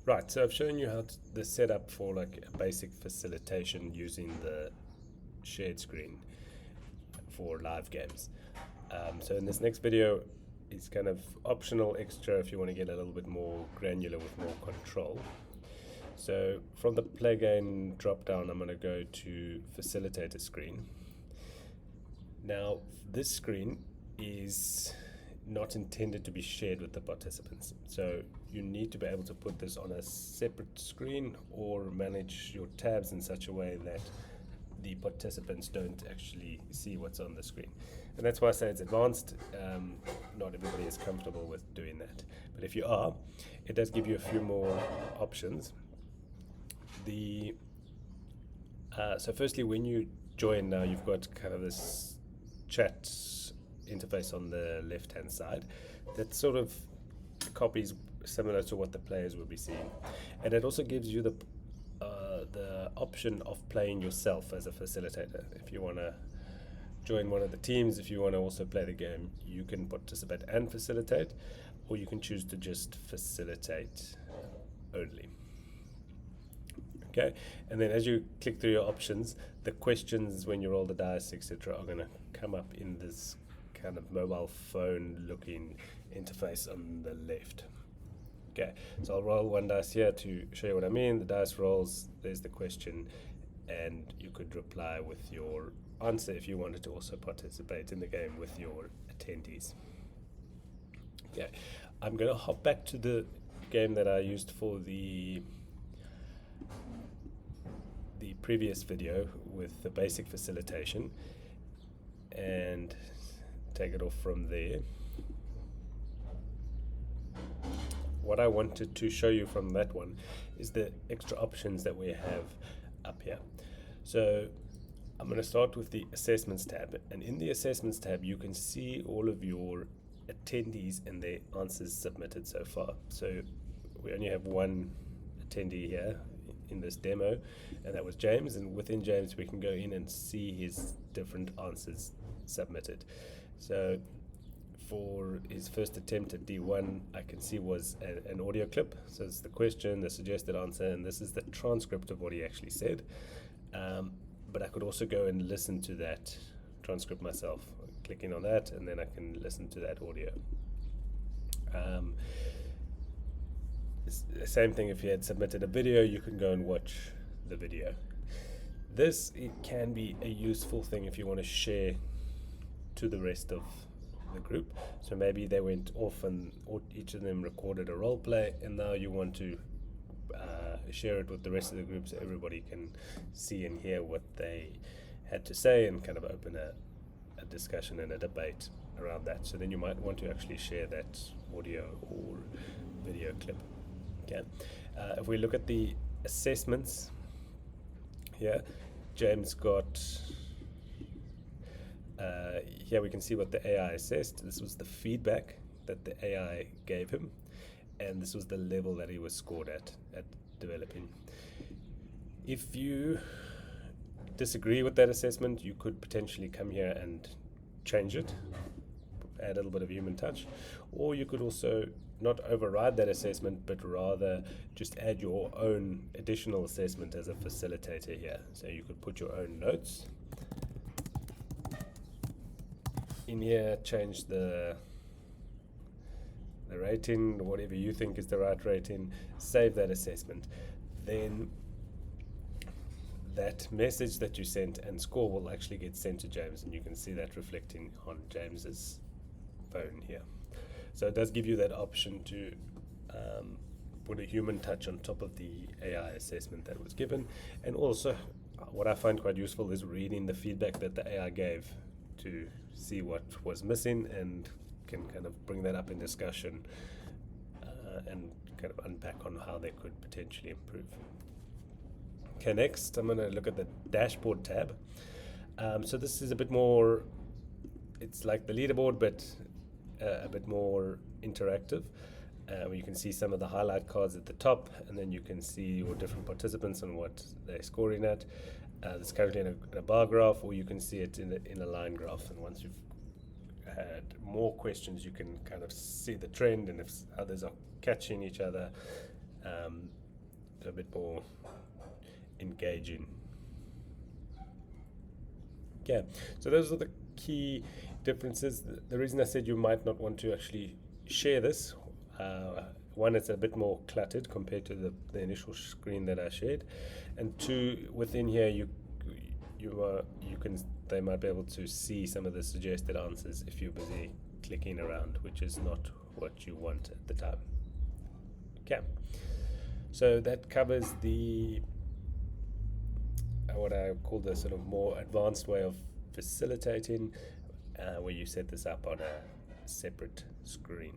Right, so I've shown you the setup for like a basic facilitation using the shared screen for live games. So in this next video, it's kind of optional extra if you want to get a little bit more granular with more control. So from the play game drop down, I'm going to go to Facilitator screen. Now, this screen is not intended to be shared with the participants. So you need to be able to put this on a separate screen or manage your tabs in such a way that the participants don't actually see what's on the screen. And that's why I say it's advanced. Not everybody is comfortable with doing that. But if you are, it does give you a few more options. So firstly, when you join now, you've got kind of this chat interface on the left hand side that sort of copies similar to what the players will be seeing, and it also gives you the option of playing yourself as a facilitator. If you want to join one of the teams, if you want to also play the game, you can participate and facilitate, or you can choose to just facilitate only. Okay, and then as you click through your options, the questions when you roll the dice, etc., are going to come up in this kind of mobile phone looking interface on the left. Okay, so I'll roll one dice here to show you what I mean. The dice rolls, there's the question, and you could reply with your answer if you wanted to also participate in the game with your attendees. Okay, I'm going to hop back to the game that I used for the previous video with the basic facilitation and take it off from there. What I wanted to show you from that one is the extra options that we have up here. So I'm going to start with the assessments tab, and in the assessments tab you can see all of your attendees and their answers submitted so far. So we only have one attendee here in this demo, and that was James, and within James we can go in and see his different answers submitted. So for his first attempt at D1, I can see was an audio clip. So it's the question, the suggested answer, and this is the transcript of what he actually said. But I could also go and listen to that transcript myself, clicking on that, and then I can listen to that audio. Same thing if you had submitted a video, you can go and watch the video. This, it can be a useful thing if you want to share to the rest of the group. So maybe they went off and each of them recorded a role play, and now you want to share it with the rest of the group so everybody can see and hear what they had to say and kind of open a discussion and a debate around that. So then you might want to actually share that audio or video clip. Okay. If we look at the assessments here, James got here we can see what the AI assessed. This was the feedback that the AI gave him, and this was the level that he was scored at developing. If you disagree with that assessment, you could potentially come here and change it, add a little bit of human touch, or you could also not override that assessment, but rather just add your own additional assessment as a facilitator here. So you could put your own notes in here, change the rating, whatever you think is the right rating, save that assessment. Then that message that you sent and score will actually get sent to James, and you can see that reflecting on James's phone here. So it does give you that option to put a human touch on top of the AI assessment that was given. And also, what I find quite useful is reading the feedback that the AI gave to see what was missing, and can kind of bring that up in discussion and kind of unpack on how they could potentially improve. Okay, next I'm going to look at the dashboard tab. So this is a bit more, it's like the leaderboard, but a bit more interactive. You can see some of the highlight cards at the top, and then you can see your different participants and what they're scoring at. It's currently in a bar graph, or you can see it in a line graph. And once you've had more questions, you can kind of see the trend and if others are catching each other. a bit more engaging. Yeah, so those are the key differences. The reason I said you might not want to actually share this, one, it's a bit more cluttered compared to the initial screen that I shared, and two, within here you can, they might be able to see some of the suggested answers if you're busy clicking around, which is not what you want at the time. Okay, so that covers the what I call the sort of more advanced way of facilitating, where you set this up on a separate screen.